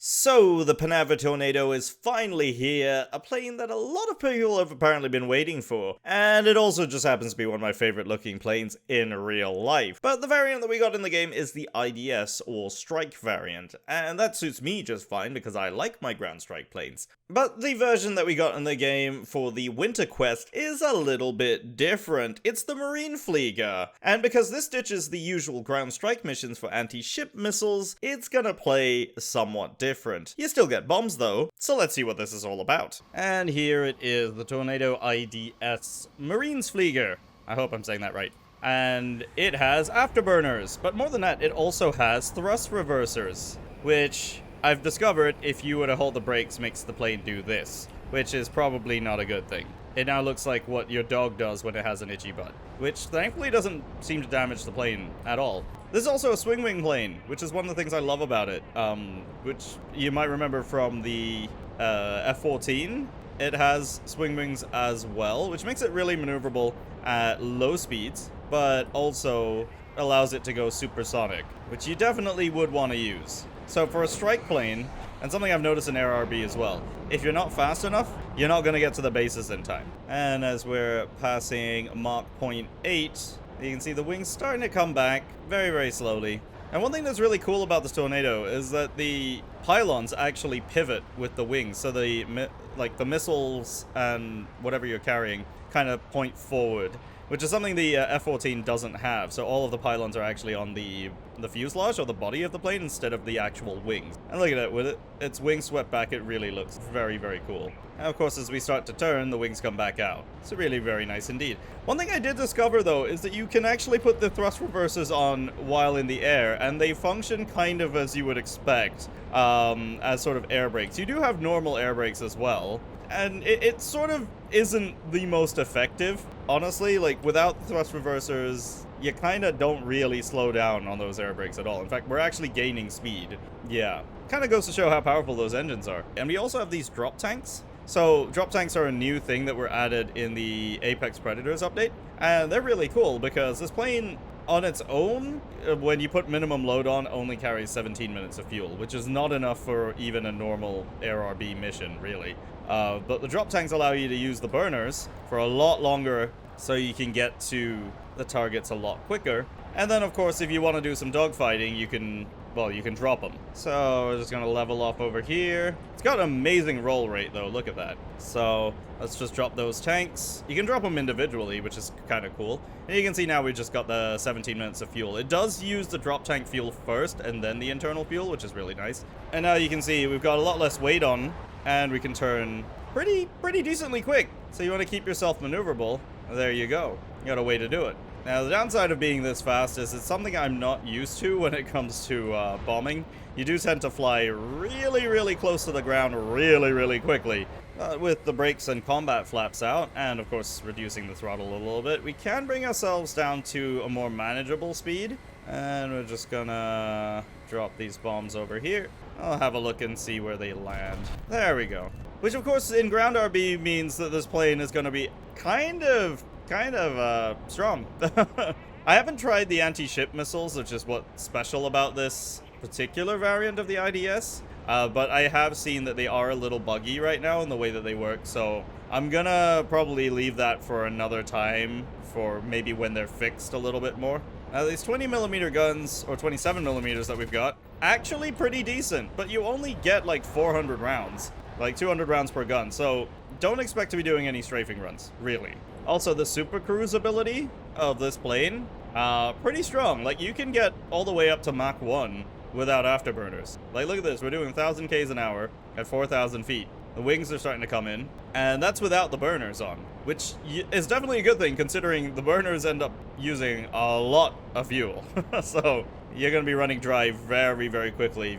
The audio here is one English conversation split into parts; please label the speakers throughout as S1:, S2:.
S1: So, the Panava Tornado is finally here, a plane that a lot of people have apparently been waiting for, and it also just happens to be one of my favorite looking planes in real life. But the variant that we got in the game is the IDS, or Strike variant, and that suits me just fine because I like my ground strike planes. But the version that we got in the game for the Winter Quest is a little bit different. It's the Marineflieger, and because this ditches the usual ground strike missions for anti-ship missiles, it's gonna play somewhat different. You still get bombs though, so let's see what this is all about. And here it is, the Tornado IDS Marineflieger. I hope I'm saying that right. And it has afterburners, but more than that, it also has thrust reversers, which I've discovered if you were to hold the brakes makes the plane do this, which is probably not a good thing. It now looks like what your dog does when it has an itchy butt, which thankfully doesn't seem to damage the plane at all. This is also a swing wing plane, which is one of the things I love about it, which you might remember from the F-14. It has swing wings as well, which makes it really maneuverable at low speeds, but also allows it to go supersonic, which you definitely would want to use. So for a strike plane, and something I've noticed in ARB as well, if you're not fast enough, you're not going to get to the bases in time. And as we're passing Mach 0.8, you can see the wings starting to come back very, very slowly. And one thing that's really cool about this Tornado is that the pylons actually pivot with the wings, so the missiles and whatever you're carrying kind of point forward, which is something the F-14 doesn't have. So all of the pylons are actually on the fuselage or the body of the plane instead of the actual wings. And look at it, with its wings swept back, it really looks very, very cool. And of course, as we start to turn, the wings come back out. It's really very nice indeed. One thing I did discover though is that you can actually put the thrust reversers on while in the air, and they function kind of as you would expect, as sort of air brakes. You do have normal air brakes as well, and it sort of isn't the most effective, honestly. Like, without the thrust reversers, you kind of don't really slow down on those air brakes at all. In fact, we're actually gaining speed. Yeah, kind of goes to show how powerful those engines are. And we also have these drop tanks. So drop tanks are a new thing that were added in the Apex Predators update, and they're really cool because this plane on its own, when you put minimum load on, only carries 17 minutes of fuel, which is not enough for even a normal ARB mission, really. But the drop tanks allow you to use the burners for a lot longer, so you can get to the targets a lot quicker. And then, of course, if you want to do some dogfighting, you can drop them. So we're just going to level off over here. It's got an amazing roll rate, though. Look at that. So let's just drop those tanks. You can drop them individually, which is kind of cool. And you can see now we just got the 17 minutes of fuel. It does use the drop tank fuel first and then the internal fuel, which is really nice. And now you can see we've got a lot less weight on, and we can turn pretty decently quick. So you want to keep yourself maneuverable. There you go. You got a way to do it. Now, the downside of being this fast is it's something I'm not used to when it comes to bombing. You do tend to fly really close to the ground really quickly. With the brakes and combat flaps out, and of course reducing the throttle a little bit, we can bring ourselves down to a more manageable speed. And we're just gonna drop these bombs over here. I'll have a look and see where they land. There we go. Which of course in ground RB means that this plane is gonna be kind of strong. I haven't tried the anti-ship missiles, which is what's special about this particular variant of the IDS, but I have seen that they are a little buggy right now in the way that they work, so I'm gonna probably leave that for another time, for maybe when they're fixed a little bit more. These 20mm guns, or 27mm that we've got, actually pretty decent, but you only get like 400 rounds, like 200 rounds per gun, so don't expect to be doing any strafing runs, really. Also, the super cruise ability of this plane, pretty strong. Like, you can get all the way up to Mach 1 without afterburners. Like, look at this. We're doing 1,000 Ks an hour at 4,000 feet. The wings are starting to come in, and that's without the burners on, which is definitely a good thing, considering the burners end up using a lot of fuel. So you're going to be running dry very quickly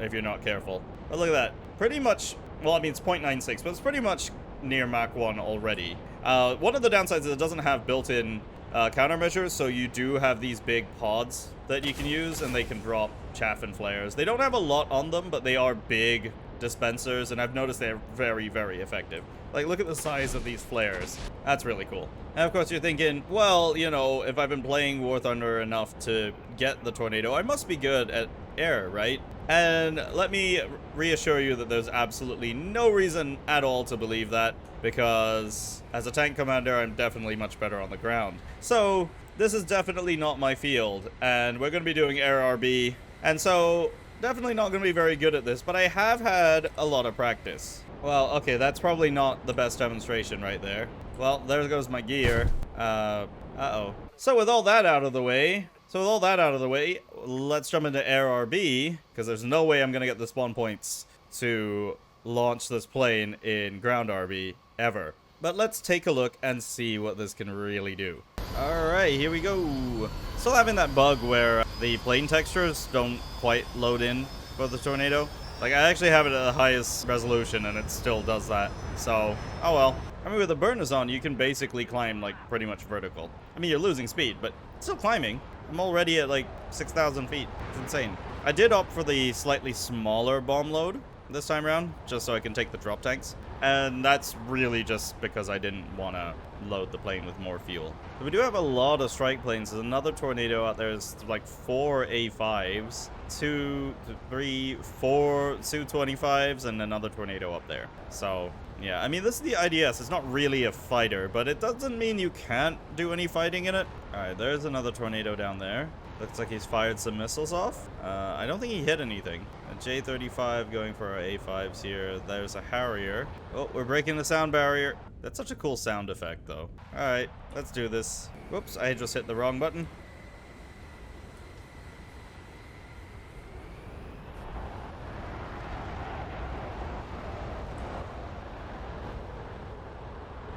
S1: if you're not careful. But look at that. Pretty much, well, I mean, it's 0.96, but it's pretty much near Mach 1 already. One of the downsides is it doesn't have built-in countermeasures, so you do have these big pods that you can use, and they can drop chaff and flares. They don't have a lot on them, but they are big dispensers, and I've noticed they're very effective. Like, look at the size of these flares. That's really cool. And of course you're thinking, well, you know, if I've been playing War Thunder enough to get the Tornado, I must be good at air, right? And let me reassure you that there's absolutely no reason at all to believe that, because as a tank commander, I'm definitely much better on the ground. So this is definitely not my field, and we're going to be doing air RB, and so definitely not going to be very good at this, but I have had a lot of practice. Well, okay, that's probably not the best demonstration right there. Well, there goes my gear. Uh-oh. So with all that out of the way, let's jump into air RB, because there's no way I'm going to get the spawn points to launch this plane in ground RB ever. But let's take a look and see what this can really do. Alright, here we go. Still having that bug where the plane textures don't quite load in for the tornado. Like, I actually have it at the highest resolution and it still does that. So, oh well. I mean, with the burners on, you can basically climb, like, pretty much vertical. I mean, you're losing speed, but still climbing. I'm already at, like, 6,000 feet. It's insane. I did opt for the slightly smaller bomb load this time around, just so I can take the drop tanks. And that's really just because I didn't want to load the plane with more fuel. So we do have a lot of strike planes. There's another tornado out there. There's like 4 A5s, 2, 3, 4 Su-25s, and another tornado up there. So yeah, I mean, this is the IDS. It's not really a fighter, but it doesn't mean you can't do any fighting in it. Alright, there's another tornado down there. Looks like he's fired some missiles off. I don't think he hit anything. A J-35 going for our A5s here. There's a Harrier. Oh, we're breaking the sound barrier. That's such a cool sound effect, though. Alright, let's do this. Whoops, I just hit the wrong button.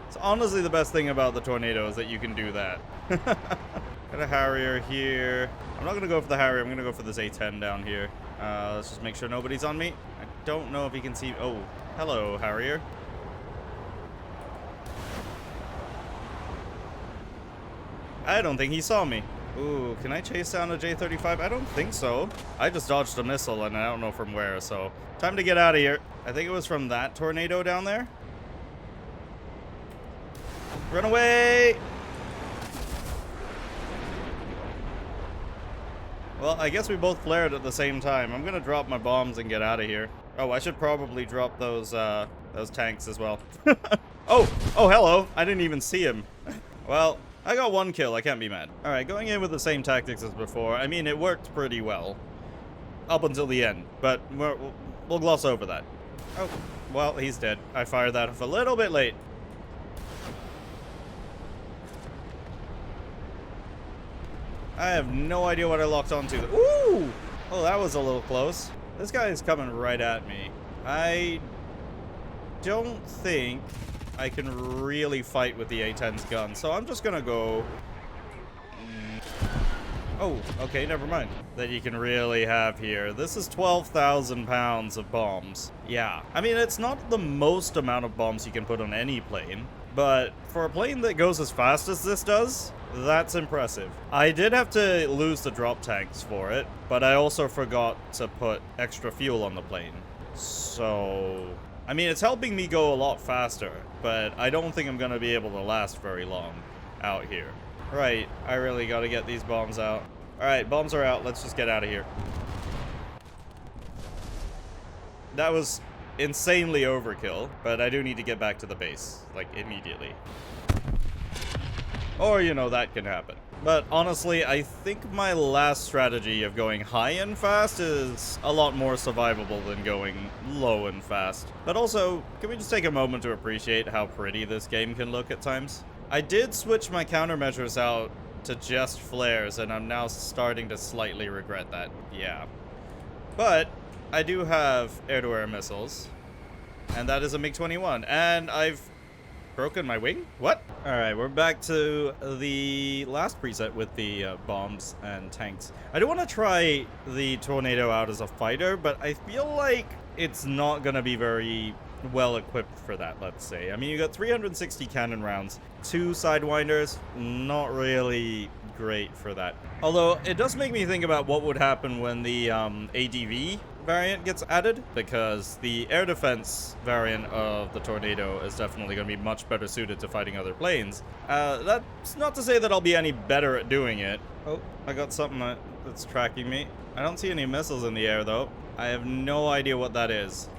S1: It's honestly the best thing about the tornado is that you can do that. Got a Harrier here. I'm not going to go for the Harrier. I'm going to go for this A10 down here. Let's just make sure nobody's on me. I don't know if he can see... Oh, hello, Harrier. I don't think he saw me. Ooh, can I chase down a J-35? I don't think so. I just dodged a missile, and I don't know from where, so... Time to get out of here. I think it was from that tornado down there. Run away! Well, I guess we both flared at the same time. I'm gonna drop my bombs and get out of here. Oh, I should probably drop those tanks as well. Oh, hello. I didn't even see him. Well, I got 1 kill. I can't be mad. All right, going in with the same tactics as before. I mean, it worked pretty well up until the end, but we'll gloss over that. Oh, well, he's dead. I fired that off a little bit late. I have no idea what I locked onto. Ooh! Oh, that was a little close. This guy is coming right at me. I don't think I can really fight with the A10's gun, so I'm just gonna go... Oh, okay, never mind. That you can really have here. This is 12,000 pounds of bombs. Yeah. I mean, it's not the most amount of bombs you can put on any plane, but for a plane that goes as fast as this does, that's impressive. I did have to lose the drop tanks for it, but I also forgot to put extra fuel on the plane. So, I mean, it's helping me go a lot faster, but I don't think I'm gonna be able to last very long out here. Right, I really gotta get these bombs out. Alright, bombs are out. Let's just get out of here. That was insanely overkill, but I do need to get back to the base, like, immediately. Or, you know, that can happen. But honestly, I think my last strategy of going high and fast is a lot more survivable than going low and fast. But also, can we just take a moment to appreciate how pretty this game can look at times? I did switch my countermeasures out to just flares, and I'm now starting to slightly regret that. Yeah. But I do have air-to-air missiles, and that is a MiG-21, and I've broken my wing? What? Alright, we're back to the last preset with the bombs and tanks. I do want to try the tornado out as a fighter, but I feel like it's not going to be very well equipped for that, let's say. I mean, you got 360 cannon rounds, 2 sidewinders, not really great for that. Although, it does make me think about what would happen when the ADV variant gets added, because the air defense variant of the tornado is definitely going to be much better suited to fighting other planes. That's not to say that I'll be any better at doing it. Oh, I got something. that's tracking me. I don't see any missiles in the air, though. I have no idea what that is.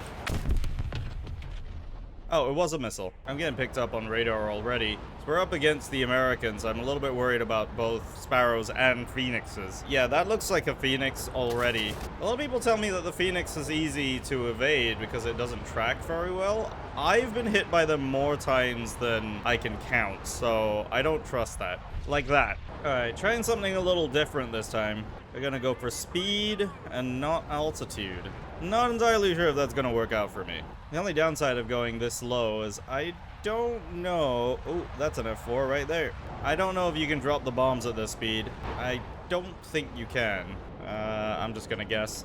S1: Oh, it was a missile. I'm getting picked up on radar already. So we're up against the Americans. I'm a little bit worried about both Sparrows and Phoenixes. Yeah, that looks like a Phoenix already. A lot of people tell me that the Phoenix is easy to evade because it doesn't track very well. I've been hit by them more times than I can count, so I don't trust that. Like that. Alright, trying something a little different this time. We're gonna go for speed and not altitude. Not entirely sure if that's gonna work out for me. The only downside of going this low is I don't know... Oh, that's an F4 right there. I don't know if you can drop the bombs at this speed. I don't think you can. I'm just gonna guess.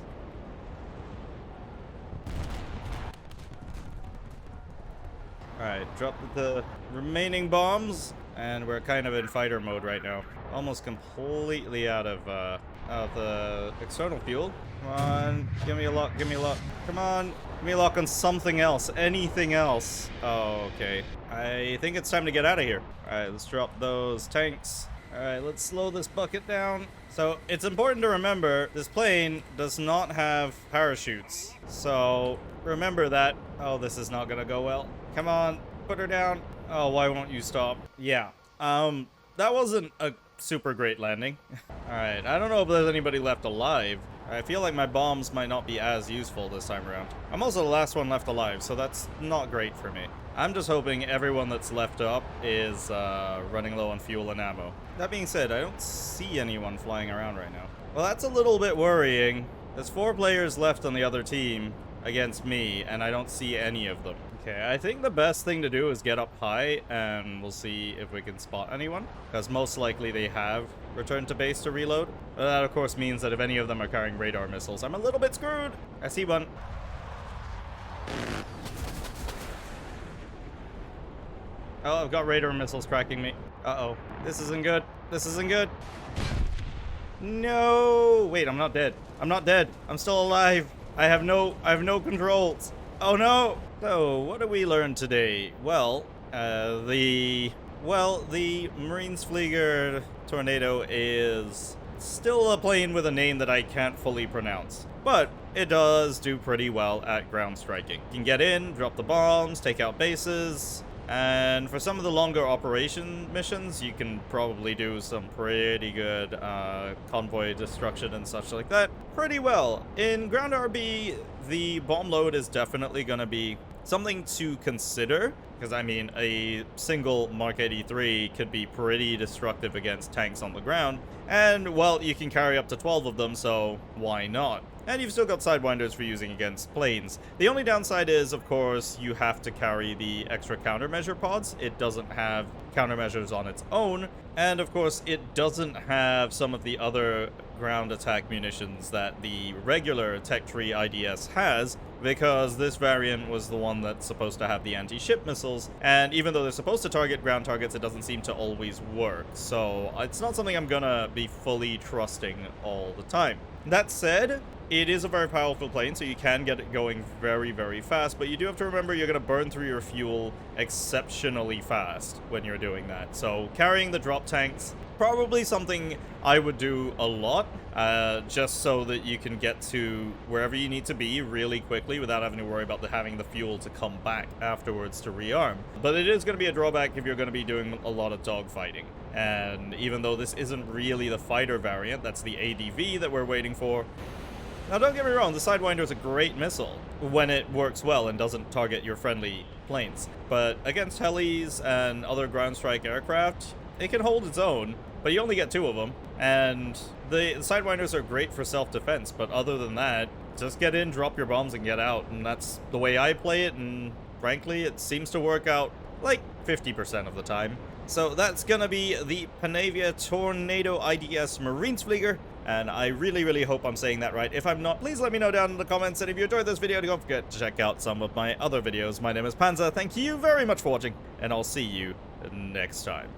S1: Alright, drop the remaining bombs, and we're kind of in fighter mode right now. Almost completely out of the external fuel. Come on, give me a lock, give me a lock. Come on, give me a lock on something else, anything else. Oh, okay. I think it's time to get out of here. Alright, let's drop those tanks. Alright, let's slow this bucket down. So, it's important to remember, this plane does not have parachutes. So, remember that. Oh, this is not gonna go well. Come on, put her down. Oh, why won't you stop? Yeah, that wasn't a super great landing. Alright, I don't know if there's anybody left alive. I feel like my bombs might not be as useful this time around. I'm also the last one left alive, so that's not great for me. I'm just hoping everyone that's left up is running low on fuel and ammo. That being said, I don't see anyone flying around right now. Well, that's a little bit worrying. There's 4 players left on the other team against me, and I don't see any of them. Okay, I think the best thing to do is get up high, and we'll see if we can spot anyone. Because most likely they have returned to base to reload. But that, of course, means that if any of them are carrying radar missiles, I'm a little bit screwed. I see one. Oh, I've got radar missiles tracking me. Uh-oh. This isn't good. This isn't good. No! Wait, I'm not dead. I'm not dead. I'm still alive. I have no controls. Oh no! So, what did we learn today? Well, the Marineflieger Tornado is still a plane with a name that I can't fully pronounce. But it does do pretty well at ground striking. You can get in, drop the bombs, take out bases, and for some of the longer operation missions, you can probably do some pretty good convoy destruction and such like that pretty well. In ground RB, the bomb load is definitely going to be something to consider, because I mean, a single Mark 83 could be pretty destructive against tanks on the ground, and well, you can carry up to 12 of them, so why not? And you've still got sidewinders for using against planes. The only downside is, of course, you have to carry the extra countermeasure pods. It doesn't have countermeasures on its own, and of course, it doesn't have some of the other ground attack munitions that the regular Tech Tree IDS has, because this variant was the one that's supposed to have the anti-ship missiles, and even though they're supposed to target ground targets, it doesn't seem to always work. So it's not something I'm gonna be fully trusting all the time. That said, it is a very powerful plane, so you can get it going very, very fast, but you do have to remember you're going to burn through your fuel exceptionally fast when you're doing that. So carrying the drop tanks, probably something I would do a lot, just so that you can get to wherever you need to be really quickly without having to worry about having the fuel to come back afterwards to rearm. But it is going to be a drawback if you're going to be doing a lot of dogfighting. And even though this isn't really the fighter variant, that's the ADV that we're waiting for. Now, don't get me wrong, the Sidewinder is a great missile when it works well and doesn't target your friendly planes. But against helis and other ground strike aircraft, it can hold its own, but you only get 2 of them. And the Sidewinders are great for self-defense, but other than that, just get in, drop your bombs, and get out. And that's the way I play it, and frankly, it seems to work out like 50% of the time. So that's gonna be the Panavia Tornado IDS Marineflieger, and I really, really hope I'm saying that right. If I'm not, please let me know down in the comments, and if you enjoyed this video, don't forget to check out some of my other videos. My name is Panzer, thank you very much for watching, and I'll see you next time.